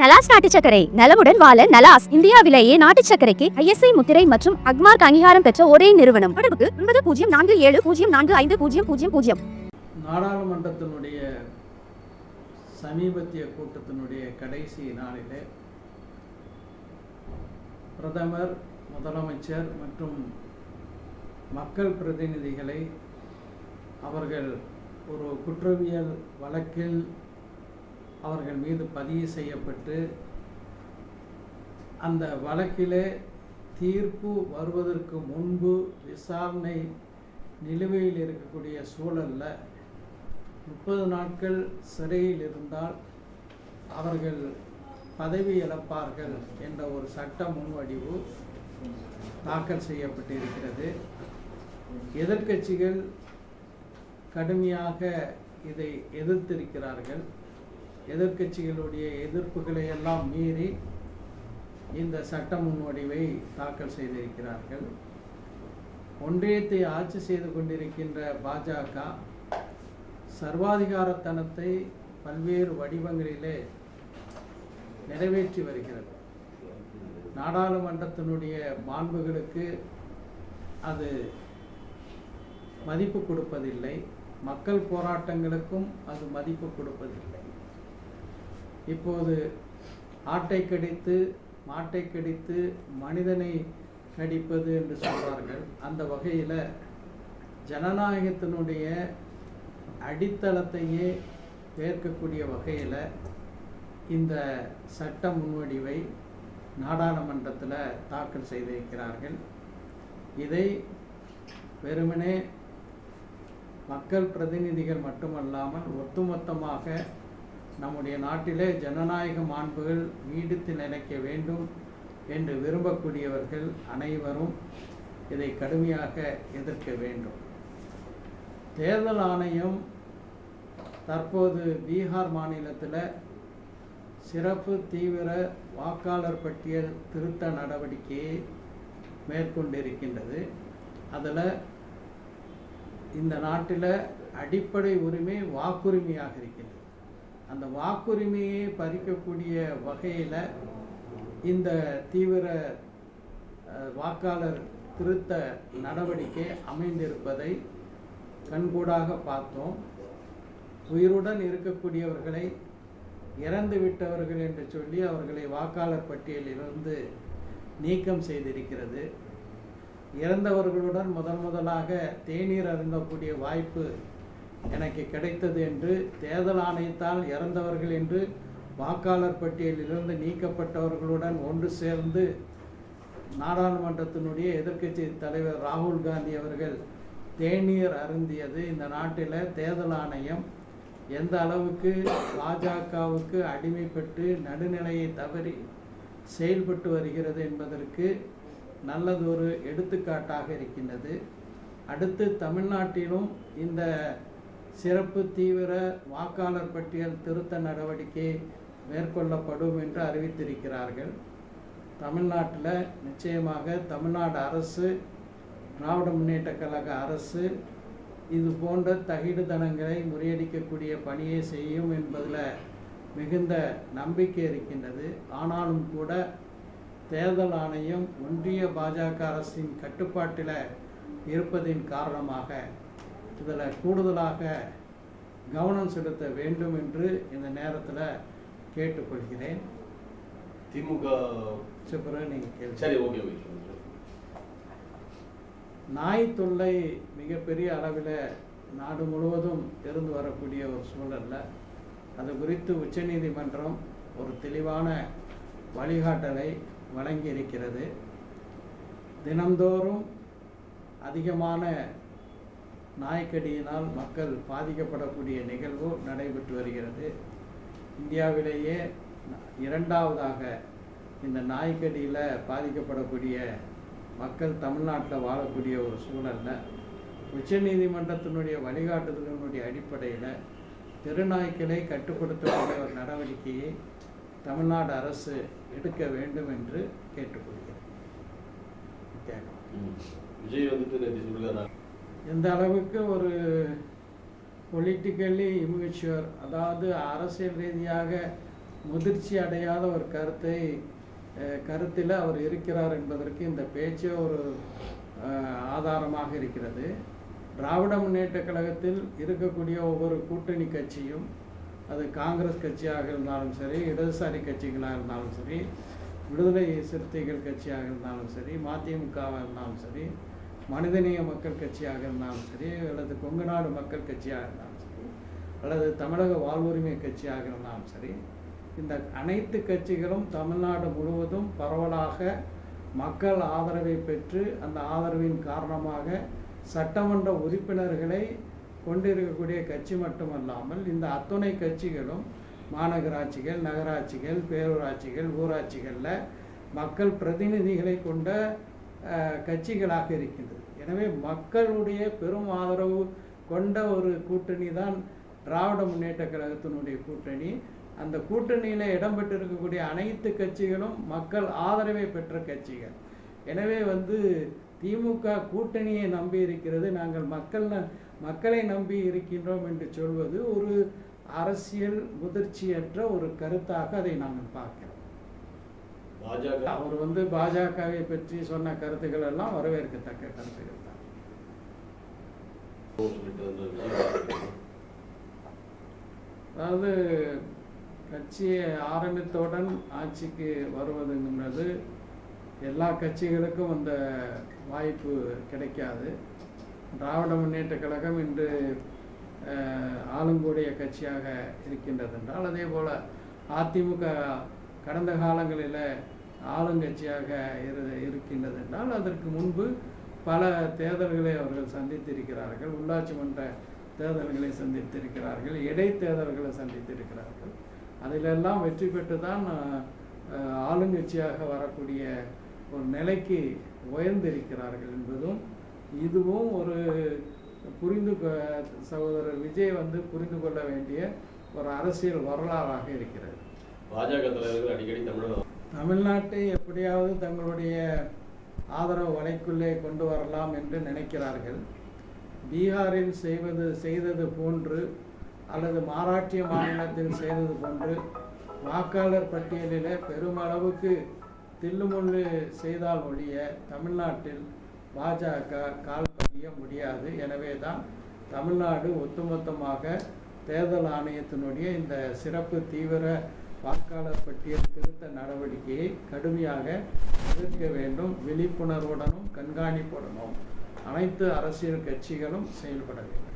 நலாஸ் நாட்டு சர்க்கரை நலமுடன் வாழ நலாஸ் இந்தியாவிலேயே நாட்டு சர்க்கரைக்கு ISI முத்திரை மற்றும் அக்மார்க் அங்கீகாரம் பெற்ற ஒரே நிறுவனம். தொடர்புக்கு 9047045000. நாடாளுமன்றத்தினுடைய சமீபத்திய கூட்டத்தினுடைய கடைசி நாளிலே பிரதமர், முதலமைச்சர் மற்றும் மக்கள் பிரதிநிதிகளை அவர்கள் ஒரு குற்றவியல் வழக்கில் அவர்கள் மீது பதிவு செய்யப்பட்டு அந்த வழக்கிலே தீர்ப்பு வருவதற்கு முன்பு விசாரணை நிலுவையில் இருக்கக்கூடிய சூழலில் 30 நாட்கள் சிறையில் இருந்தால் அவர்கள் பதவி இழப்பார்கள் என்ற ஒரு சட்ட முன்வடிவு தாக்கல் செய்யப்பட்டிருக்கிறது. எதிர்க்கட்சிகள் கடுமையாக இதை எதிர்த்திருக்கிறார்கள். எதிர்க்கட்சிகளுடைய எதிர்ப்புகளை எல்லாம் மீறி இந்த சட்ட முன்வடிவை தாக்கல் செய்திருக்கிறார்கள். ஒன்றியத்தை ஆட்சி செய்து கொண்டிருக்கின்ற பாஜக சர்வாதிகாரத்தனத்தை பல்வேறு வடிவங்களிலே நிறைவேற்றி வருகிறது. நாடாளுமன்றத்தினுடைய மாண்புகளுக்கு அது மதிப்பு கொடுப்பதில்லை. மக்கள் போராட்டங்களுக்கும் அது மதிப்பு கொடுப்பதில்லை. இப்போது ஆட்டை கடித்து மாட்டை கடித்து மனிதனை கடிப்பது என்று சொல்வார்கள். அந்த வகையில் ஜனநாயகத்தினுடைய அடித்தளத்தையே ஏற்கக்கூடிய வகையில் இந்த சட்ட முன்வடிவை நாடாளுமன்றத்தில் தாக்கல் செய்திருக்கிறார்கள். இதை வெறுமனே மக்கள் பிரதிநிதிகள் மட்டுமல்லாமல் ஒட்டுமொத்தமாக நம்முடைய நாட்டிலே ஜனநாயக மாண்புகள் நீடித்து நிலைக்க வேண்டும் என்று விரும்பக்கூடியவர்கள் அனைவரும் இதை கடுமையாக எதிர்க்க வேண்டும். தேர்தல் ஆணையம் தற்போது பீகார் மாநிலத்தில் சிறப்பு தீவிர வாக்காளர் பட்டியல் திருத்த நடவடிக்கையை மேற்கொண்டிருக்கின்றது. அதில் இந்த நாட்டில் அடிப்படை உரிமை வாக்குரிமையாக இருக்கின்றது. அந்த வாக்குரிமையை பறிக்கக்கூடிய வகையில் இந்த தீவிர வாக்காளர் திருத்த நடவடிக்கை அமைந்திருப்பதை கண்கூடாக பார்த்தோம். உயிருடன் இருக்கக்கூடியவர்களை இறந்து விட்டவர்கள் என்று சொல்லி அவர்களை வாக்காளர் பட்டியலிலிருந்து நீக்கம் செய்திருக்கிறது. இறந்தவர்களுடன் முதலாக தேநீர் அருந்தக்கூடிய வாய்ப்பு எனக்கு கிடைத்தது என்று தேர்தல் ஆணையத்தால் இறந்தவர்கள் என்று வாக்காளர் பட்டியலிலிருந்து நீக்கப்பட்டவர்களுடன் ஒன்று சேர்ந்து நாடாளுமன்றத்தினுடைய எதிர்க்கட்சி தலைவர் ராகுல் காந்தி அவர்கள் தேநீர் அருந்தியது இந்த நாட்டில் தேர்தல் ஆணையம் எந்த அளவுக்கு பாஜகவுக்கு அடிமைப்பட்டு நடுநிலையை தவறி செயல்பட்டு வருகிறது என்பதற்கு நல்லதொரு எடுத்துக்காட்டாக இருக்கின்றது. அடுத்து தமிழ்நாட்டிலும் இந்த சிறப்பு தீவிர வாக்காளர் பட்டியல் திருத்த நடவடிக்கை மேற்கொள்ளப்படும் என்று அறிவித்திருக்கிறார்கள். தமிழ்நாட்டில் நிச்சயமாக தமிழ்நாடு அரசு, திராவிட முன்னேற்ற கழக அரசு இது போன்ற தகிடுதனங்களை முறியடிக்கக்கூடிய பணியை செய்யும் என்பதில் மிகுந்த நம்பிக்கை இருக்கின்றது. ஆனாலும் கூட தேர்தல் ஆணையம் ஒன்றிய பாஜக அரசின் கட்டுப்பாட்டில் இருப்பதின் காரணமாக இதில் கூடுதலாக கவனம் செலுத்த வேண்டும் என்று இந்த நேரத்தில் கேட்டுக்கொள்கிறேன். திமுக நாய் தொல்லை மிகப்பெரிய அளவில் நாடு முழுவதும் இருந்து வரக்கூடிய ஒரு சூழலில் அது குறித்து உச்சநீதிமன்றம் ஒரு தெளிவான வழிகாட்டலை வழங்கியிருக்கிறது. தினந்தோறும் அதிகமான நாய்க்கடியினால் மக்கள் பாதிக்கப்படக்கூடிய நிகழ்வு நடைபெற்று வருகிறது. இந்தியாவிலேயே 2வதாக இந்த நாய்க்கடியில் பாதிக்கப்படக்கூடிய மக்கள் தமிழ்நாட்டில் வாழக்கூடிய ஒரு சூழலில் உச்சநீதிமன்றத்தினுடைய வழிகாட்டுதலினுடைய அடிப்படையில் தெருநாய்க்களை கட்டுப்படுத்தக்கூடிய ஒரு நடவடிக்கையை தமிழ்நாடு அரசு எடுக்க வேண்டும் என்று கேட்டுக்கொள்கிறேன். எந்த அளவுக்கு ஒரு பொலிட்டிக்கலி இம்மெச்சூர், அதாவது அரசியல் ரீதியாக முதிர்ச்சி அடையாத ஒரு கருத்தில் அவர் இருக்கிறார் என்பதற்கு இந்த பேச்சே ஒரு ஆதாரமாக இருக்கிறது. திராவிட முன்னேற்ற கழகத்தில் இருக்கக்கூடிய ஒவ்வொரு கூட்டணி கட்சியும், அது காங்கிரஸ் கட்சியாக இருந்தாலும் சரி, இடதுசாரி கட்சிகளாக இருந்தாலும் சரி, விடுதலை சிறுத்தைகள் கட்சியாக இருந்தாலும் சரி, மதிமுகவாக இருந்தாலும் சரி, மனிதநேய மக்கள் கட்சியாக இருந்தாலும் சரி, அல்லது கொங்கு நாடு மக்கள் கட்சியாக இருந்தாலும் சரி, அல்லது தமிழக வாழ்வுரிமை கட்சியாக இருந்தாலும் சரி, இந்த அனைத்து கட்சிகளும் தமிழ்நாடு முழுவதும் பரவலாக மக்கள் ஆதரவை பெற்று அந்த ஆதரவின் காரணமாக சட்டமன்ற உறுப்பினர்களை கொண்டிருக்கக்கூடிய கட்சி மட்டுமல்லாமல் இந்த அத்துணை கட்சிகளும் மாநகராட்சிகள், நகராட்சிகள், பேரூராட்சிகள், ஊராட்சிகளில் மக்கள் பிரதிநிதிகளை கொண்ட கட்சிகளாக இருக்கின்றது. எனவே மக்களுடைய பெரும் ஆதரவு கொண்ட ஒரு கூட்டணி தான் திராவிட முன்னேற்ற கழகத்தினுடைய கூட்டணி. அந்த கூட்டணியில் இடம்பெற்றிருக்கக்கூடிய அனைத்து கட்சிகளும் மக்கள் ஆதரவை பெற்ற கட்சிகள். எனவே திமுக கூட்டணியை நம்பி இருக்கிறது, நாங்கள் மக்களை நம்பி இருக்கின்றோம் என்று சொல்வது ஒரு அரசியல் முதிர்ச்சியற்ற ஒரு கருத்தாக அதை நாங்கள் பார்க்கிறோம். அவர் பாஜகவை பற்றி சொன்ன கருத்துக்கள் எல்லாம் வரவேற்கத்தக்க கருத்துக்கள் தான். அதாவது கட்சியை ஆரம்பித்தவுடன் ஆட்சிக்கு வருவதுங்கிறது எல்லா கட்சிகளுக்கும் அந்த வாய்ப்பு கிடைக்காது. திராவிட முன்னேற்ற கழகம் இன்று ஆளுங்கூடிய கட்சியாக இருக்கின்றது என்றால், அதே போல் அதிமுக கடந்த காலங்களில் ஆளுங்கட்சியாக இருக்கின்றது என்றால், அதற்கு முன்பு பல தேர்தல்களை அவர்கள் சந்தித்திருக்கிறார்கள். உள்ளாட்சி மன்ற தேர்தல்களை சந்தித்திருக்கிறார்கள், இடைத்தேர்தல்களை சந்தித்திருக்கிறார்கள். அதிலெல்லாம் வெற்றி பெற்று தான் ஆளுங்கட்சியாக வரக்கூடிய ஒரு நிலைக்கு உயர்ந்திருக்கிறார்கள் என்பதும், இதுவும் ஒரு சகோதரர் விஜய் புரிந்து கொள்ள வேண்டிய ஒரு அரசியல் வரலாறாக இருக்கிறது. பாஜக தலைவர்கள் அடிக்கடி தமிழ்நாட்டை எப்படியாவது தங்களுடைய ஆதரவு வலைக்குள்ளே கொண்டு வரலாம் என்று நினைக்கிறார்கள். பீகாரில் செய்தது போன்று அல்லது மகாராஷ்டிர மாநிலத்தில் செய்தது போன்று வாக்காளர் பட்டியலில் பெருமளவுக்கு தில்லுமுள்ளு செய்தால் ஒழிய தமிழ்நாட்டில் பாஜக கால் பதிய முடியாது. எனவே தான் தமிழ்நாடு ஒட்டுமொத்தமாக தேர்தல் ஆணையத்தினுடைய இந்த சிறப்பு தீவிர வாக்காளர் பட்டியல் திருத்த நடவடிக்கையை கடுமையாக எதிர்க்க வேண்டும். விழிப்புணர்வுடனும் கண்காணிப்புடனும் அனைத்து அரசியல் கட்சிகளும் செயல்பட வேண்டும்.